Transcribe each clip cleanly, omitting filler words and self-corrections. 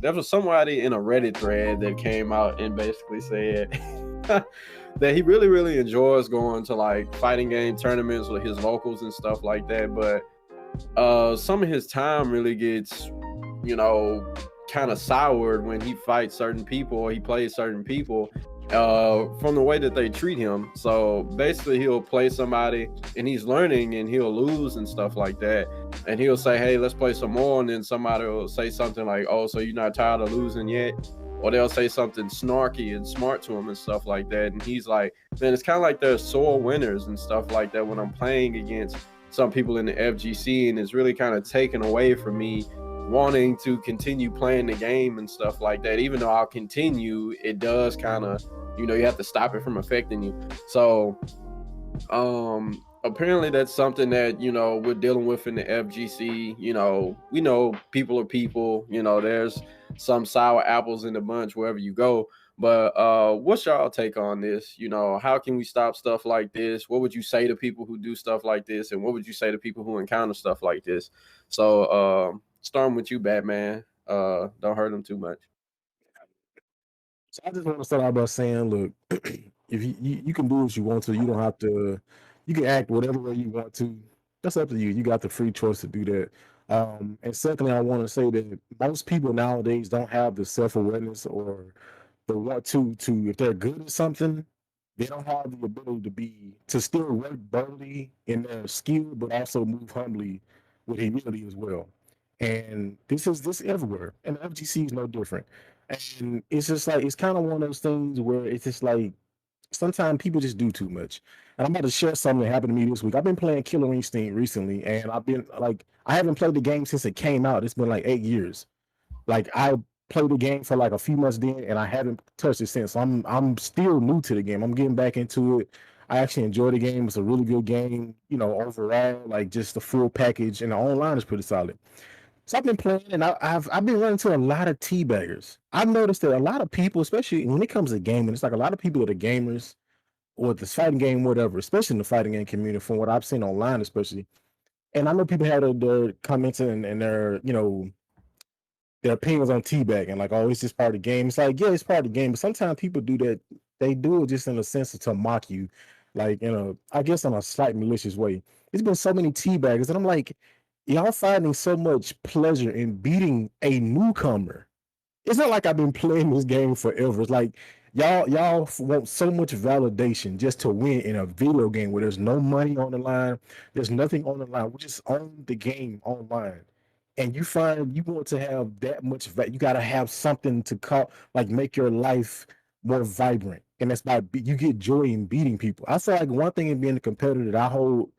there was somebody in a Reddit thread that came out and basically said that he really, really enjoys going to like fighting game tournaments with his locals and stuff like that. But some of his time really gets, you know, kind of soured when he fights certain people or he plays certain people from the way that they treat him. So basically, he'll play somebody and he's learning and he'll lose and stuff like that. And he'll say, "Hey, let's play some more." And then somebody will say something like, "Oh, so you're not tired of losing yet?" Or they'll say something snarky and smart to him and stuff like that. And he's like, "Man, it's kind of like they're sore winners and stuff like that when I'm playing against some people in the FGC, and it's really kind of taken away from me wanting to continue playing the game and stuff like that. Even though I'll continue, it does kind of, you know, you have to stop it from affecting you." So apparently that's something that, you know, we're dealing with in the FGC. You know, we know people are people, you know, there's some sour apples in the bunch wherever you go. But what's y'all take on this? You know, how can we stop stuff like this? What would you say to people who do stuff like this? And what would you say to people who encounter stuff like this? So starting with you, Batman. Don't hurt them too much. So I just want to start out by saying, look, if you can do what you want to, you don't have to. You can act whatever way you want to. That's up to you. You got the free choice to do that. And secondly, I want to say that most people nowadays don't have the self awareness or the want to if they're good at something, they don't have the ability to still work boldly in their skill, but also move humbly with humility as well. And this everywhere, and the FGC is no different. And it's just like it's kind of one of those things where it's just like sometimes people just do too much. And I'm about to share something that happened to me this week. I've been playing Killer Instinct recently, and I've been like I haven't played the game since it came out. It's been like 8 years. Like I played the game for like a few months then, and I haven't touched it since. So I'm still new to the game. I'm getting back into it. I actually enjoy the game. It's a really good game, you know, overall. Like just the full package, and the online is pretty solid. So I've been playing, and I've been running into a lot of teabaggers. I've noticed that a lot of people, especially when it comes to gaming, it's like a lot of people that are gamers or this fighting game, whatever, especially in the fighting game community, from what I've seen online, especially. And I know people have their comments and their, you know, their opinions on teabagging, like, oh, it's just part of the game. It's like, yeah, it's part of the game, but sometimes people do that. They do it just in a sense to mock you, like in a, I guess, in a slight malicious way. There's been so many teabaggers, and I'm like, y'all finding so much pleasure in beating a newcomer. It's not like I've been playing this game forever. It's like y'all want so much validation just to win in a video game where there's no money on the line, there's nothing on the line. We just own the game online. And you find you want to have that much you got to have something to call like make your life more vibrant. And that's by you get joy in beating people. I feel like one thing in being a competitor that I hold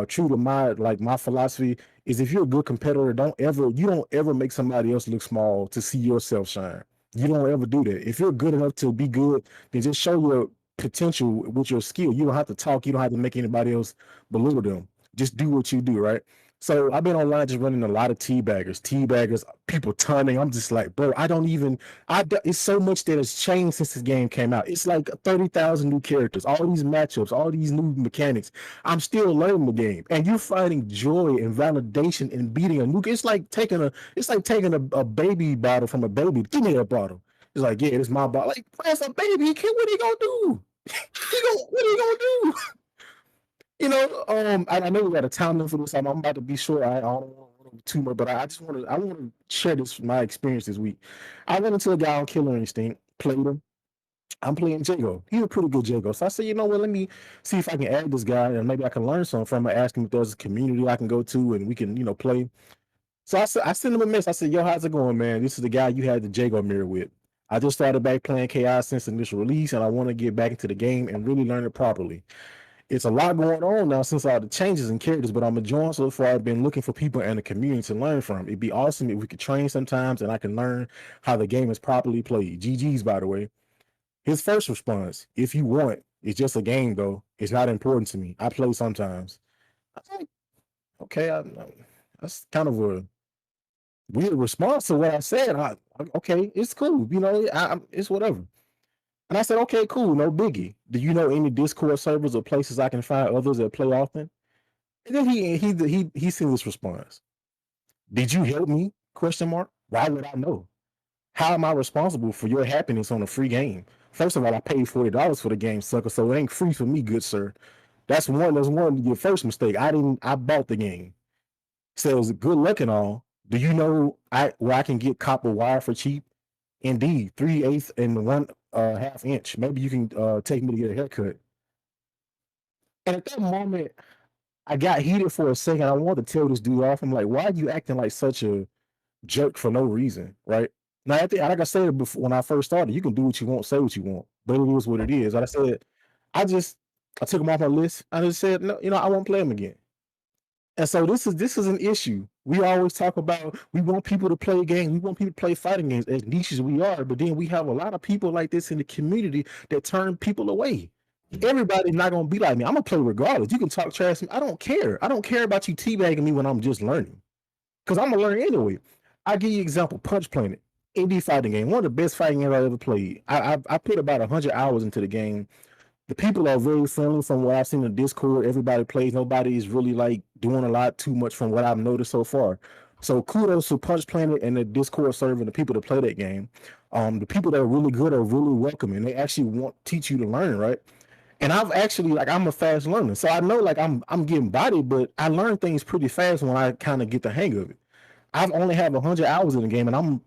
true to my philosophy is if you're a good competitor, you don't ever make somebody else look small to see yourself shine. You don't ever do that. If you're good enough to be good, then just show your potential with your skill. You don't have to talk. You don't have to make anybody else belittle them. Just do what you do, right? So I've been online just running a lot of teabaggers, people turning. I'm just like, bro, I don't even. It's so much that has changed since this game came out. It's like 30,000 new characters, all these matchups, all these new mechanics. I'm still learning the game, and you're finding joy and validation in beating a new. It's like taking a baby bottle from a baby. Give me that bottle. It's like, yeah, it's my bottle. Like, that's a baby. What he gonna do? What he gonna do? You know, I know we got a time limit for this. I'm about to be short. I don't want to too much, but I want to share this my experience this week. I went into a guy on Killer Instinct, played him. I'm playing Jago. He's a pretty good Jago. So I said, you know what, let me see if I can add this guy and maybe I can learn something from him. I asked him if there's a community I can go to and we can, you know, play. So I sent him a message. I said, yo, how's it going, man? This is the guy you had the Jago mirror with. I just started back playing Chaos since initial release, and I want to get back into the game and really learn it properly. It's a lot going on now since all the changes in characters, but I'm enjoying so far. I've been looking for people in the community to learn from. It'd be awesome if we could train sometimes and I can learn how the game is properly played. GG's, by the way. His first response, if you want, it's just a game, though. It's not important to me. I play sometimes. I was like, okay, that's kind of a weird response to what I said. Okay, it's cool. You know, it's whatever. And I said, okay, cool, no biggie. Do you know any Discord servers or places I can find others that play often? And then he sent this response. Did you help me? Question mark. Why would I know? how am I responsible for your happiness on a free game? First of all, I paid $40 for the game, sucker, so it ain't free for me, good sir. That's one your first mistake. I bought the game. So it was good luck and all. Do you know where I can get copper wire for cheap? Indeed, 3/8 and 1/2 inch. Maybe you can take me to get a haircut. And at that moment, I got heated for a second. I wanted to tell this dude off. I'm like, why are you acting like such a jerk for no reason, right? Now, like I said before, when I first started, you can do what you want, say what you want, but it is what it is. Like I said, I took him off my list. I just said, no, I won't play him again. And so this is an issue. We always talk about we want people to play games, we want people to play fighting games, as niche as we are, but then we have a lot of people like this in the community that turn people away. Everybody's not gonna be like me. I'm gonna play regardless. You can talk trash to me. I don't care. I don't care about you teabagging me when I'm just learning. Because I'm gonna learn anyway. I give you an example, Punch Planet. Indie fighting game, one of the best fighting games I ever played. I put about 100 hours into the game. The people are very friendly from what I've seen in Discord. Everybody plays. Nobody is really like doing a lot too much from what I've noticed so far. So kudos to Punch Planet and the Discord server and the people that play that game. The people that are really good are really welcoming. They actually want teach you to learn, right? And I've actually like I'm a fast learner, so I know like I'm getting bodied, but I learn things pretty fast when I kind of get the hang of it. I've only have 100 hours in the game, and I'm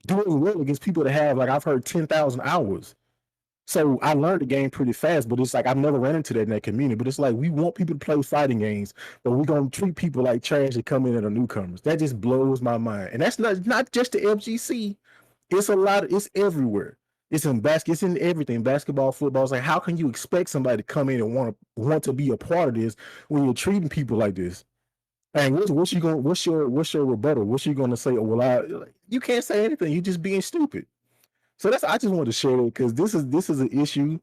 doing well against people that have like I've heard 10,000 hours. So I learned the game pretty fast, but it's like I've never ran into that in that community. But it's like we want people to play fighting games, but we're gonna treat people like trash that come in and are newcomers. That just blows my mind. And that's not just the FGC. It's a lot. It's everywhere. It's in it's in everything. Basketball, football. It's like how can you expect somebody to come in and want to be a part of this when you're treating people like this? And what's you going? What's your rebuttal? What's you going to say? Oh, well, you can't say anything. You're just being stupid. So I just wanted to share it because this is an issue,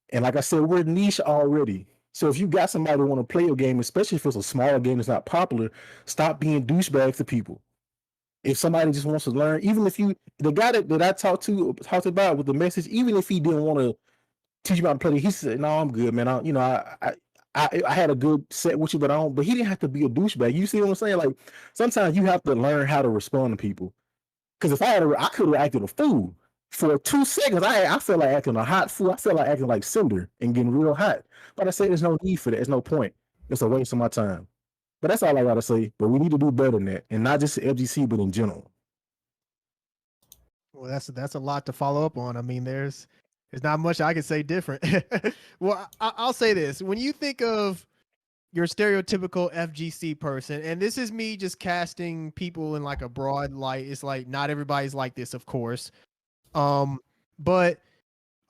and like I said, we're niche already. So if you got somebody who want to play a game, especially if it's a smaller game that's not popular, stop being douchebags to people. If somebody just wants to learn, even if the guy that I talked about with the message, even if he didn't want to teach me how to play, he said, "No, I'm good, man. I had a good set with you, but I don't." But he didn't have to be a douchebag. You see what I'm saying? Like sometimes you have to learn how to respond to people. Because if I could have acted a fool for 2 seconds. I felt like acting a hot fool. I felt like acting like Cinder and getting real hot. But I said there's no need for that. There's no point. It's a waste of my time. But that's all I gotta say. But we need to do better than that, and not just the FGC, but in general. Well, that's a lot to follow up on. I mean, there's not much I can say different. Well, I'll say this: when you think of your stereotypical FGC person, and this is me just casting people in like a broad light. It's like not everybody's like this, of course. But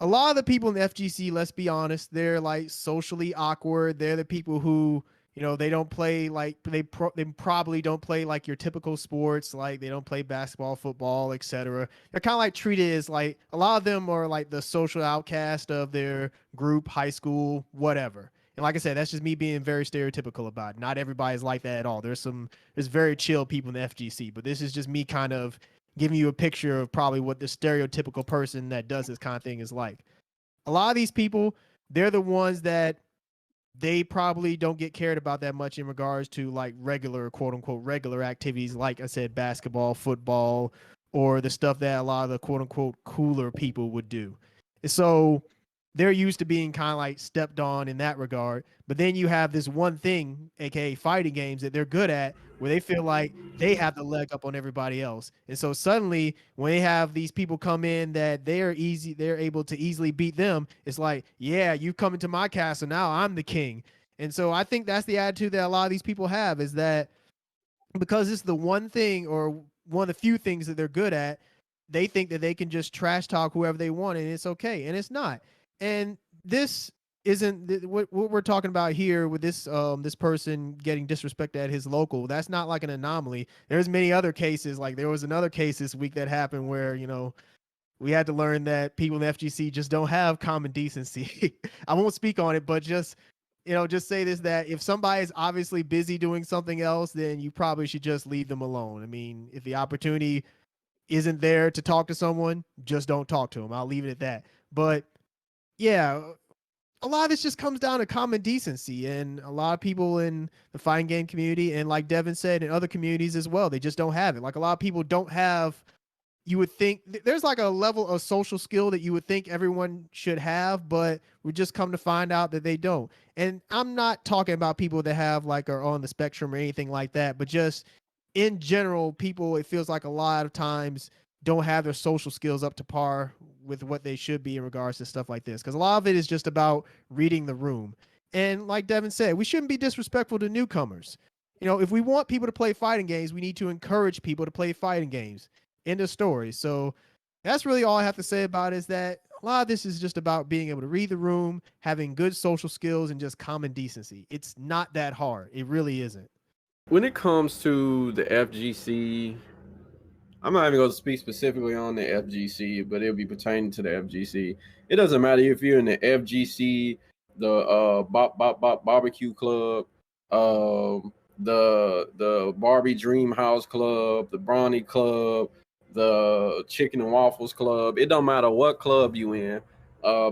a lot of the people in the FGC, let's be honest, they're like socially awkward. They're the people who, they don't play like they probably don't play like your typical sports, like they don't play basketball, football, etc. They're kind of like treated as like a lot of them are like the social outcast of their group, high school, whatever. And like I said, that's just me being very stereotypical about it. Not everybody's like that at all. There's very chill people in the FGC, but this is just me kind of giving you a picture of probably what the stereotypical person that does this kind of thing is like. A lot of these people, they're the ones that they probably don't get cared about that much in regards to like regular, quote unquote, regular activities. Like I said, basketball, football, or the stuff that a lot of the quote unquote cooler people would do. And so they're used to being kind of like stepped on in that regard. But then you have this one thing, aka fighting games, that they're good at, where they feel like they have the leg up on everybody else. And so suddenly when they have these people come in that they're able to easily beat them, it's like, yeah, you come into my castle, now I'm the king. And so I think that's the attitude that a lot of these people have, is that because it's the one thing or one of the few things that they're good at, they think that they can just trash talk whoever they want and it's okay. And it's not. And this isn't what we're talking about here with this this person getting disrespected at his local. That's not like an anomaly. There's many other cases. Like there was another case this week that happened where, we had to learn that people in the FGC just don't have common decency. I won't speak on it, but just say this, that if somebody is obviously busy doing something else, then you probably should just leave them alone. I mean, if the opportunity isn't there to talk to someone, just don't talk to them. I'll leave it at that. But yeah, a lot of this just comes down to common decency, and a lot of people in the fighting game community, and like Devin said, in other communities as well, they just don't have it. Like a lot of people don't have you would think there's like a level of social skill that you would think everyone should have, but we just come to find out that they don't. And I'm not talking about people that have like are on the spectrum or anything like that, but just in general, people, it feels like a lot of times don't have their social skills up to par with what they should be in regards to stuff like this. Because a lot of it is just about reading the room. And like Devin said, we shouldn't be disrespectful to newcomers. You know, if we want people to play fighting games, we need to encourage people to play fighting games. End of story. So that's really all I have to say about it, is that a lot of this is just about being able to read the room, having good social skills, and just common decency. It's not that hard. It really isn't. When it comes to the FGC, I'm not even going to speak specifically on the FGC, but it'll be pertaining to the FGC. It doesn't matter if you're in the FGC, the barbecue club, the Barbie Dream House Club, the Brawny Club, the Chicken and Waffles Club. It don't matter what club you in.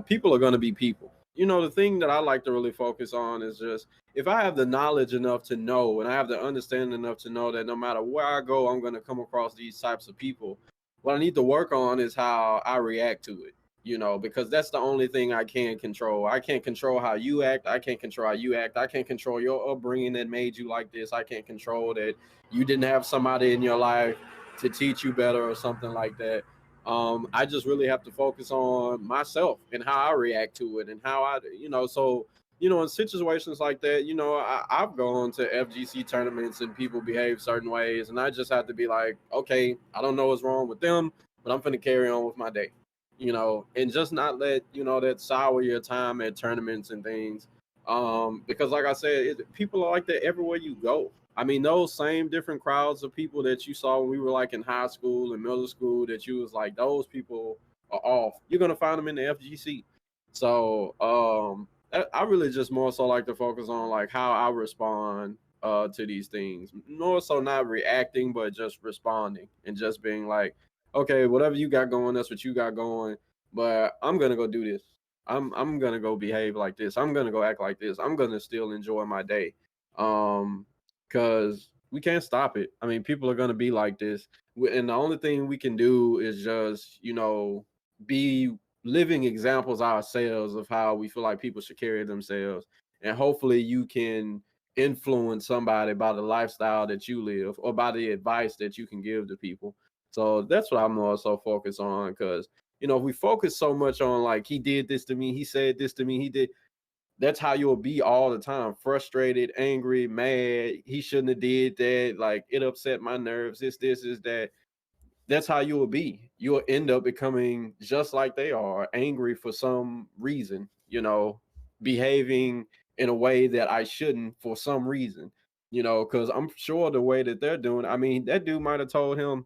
People are going to be people. You know, the thing that I like to really focus on is just, if I have the knowledge enough to know, and I have the understanding enough to know that no matter where I go, I'm going to come across these types of people. What I need to work on is how I react to it, you know, because that's the only thing I can control. I can't control how you act. I can't control how you act. I can't control your upbringing that made you like this. I can't control that you didn't have somebody in your life to teach you better or something like that. I just really have to focus on myself and how I react to it and how I, you know, so, you know, in situations like that, you know, I've gone to FGC tournaments and people behave certain ways, and I just have to be like, okay, I don't know what's wrong with them, but I'm going to carry on with my day, you know, and just not let, you know, that sour your time at tournaments and things. Because like I said, people are like that everywhere you go. I mean, those same different crowds of people that you saw when we were like in high school and middle school, that you was like, those people are off. You're going to find them in the FGC. So, I really just more so like to focus on like how I respond to these things. More so not reacting, but just responding and just being like, okay, whatever you got going, that's what you got going. But I'm gonna go do this. I'm gonna go behave like this. I'm gonna go act like this. I'm gonna still enjoy my day. Because we can't stop it. I mean, people are gonna be like this, and the only thing we can do is just, you know, be living examples ourselves of how we feel like people should carry themselves. And hopefully you can influence somebody by the lifestyle that you live or by the advice that you can give to people. So that's what I'm also focused on, because, you know, if we focus so much on like, he did this to me, he said this to me, he did, that's how you'll be all the time. Frustrated, angry, mad. He shouldn't have did that. Like, it upset my nerves. This is that. That's how you will be. You'll end up becoming just like they are, angry for some reason, you know, behaving in a way that I shouldn't for some reason, you know, because I'm sure the way that they're doing, I mean, that dude might have told him,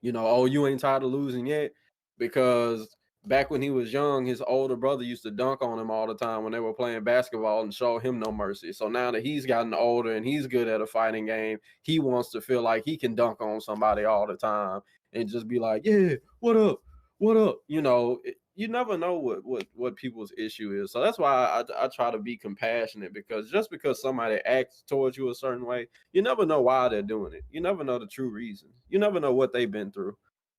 you know, oh, you ain't tired of losing yet, because back when he was young, his older brother used to dunk on him all the time when they were playing basketball and show him no mercy. So now that he's gotten older and he's good at a fighting game, he wants to feel like he can dunk on somebody all the time and just be like, yeah, what up? What up? You know, you never know what people's issue is. So that's why I try to be compassionate, because just because somebody acts towards you a certain way, you never know why they're doing it. You never know the true reason. You never know what they've been through,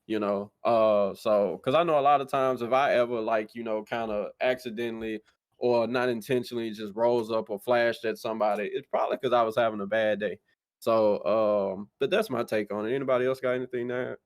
you know. So because I know a lot of times if I ever, like, you know, kind of accidentally or not intentionally just rose up or flashed at somebody, it's probably because I was having a bad day. So but that's my take on it. Anybody else got anything to add?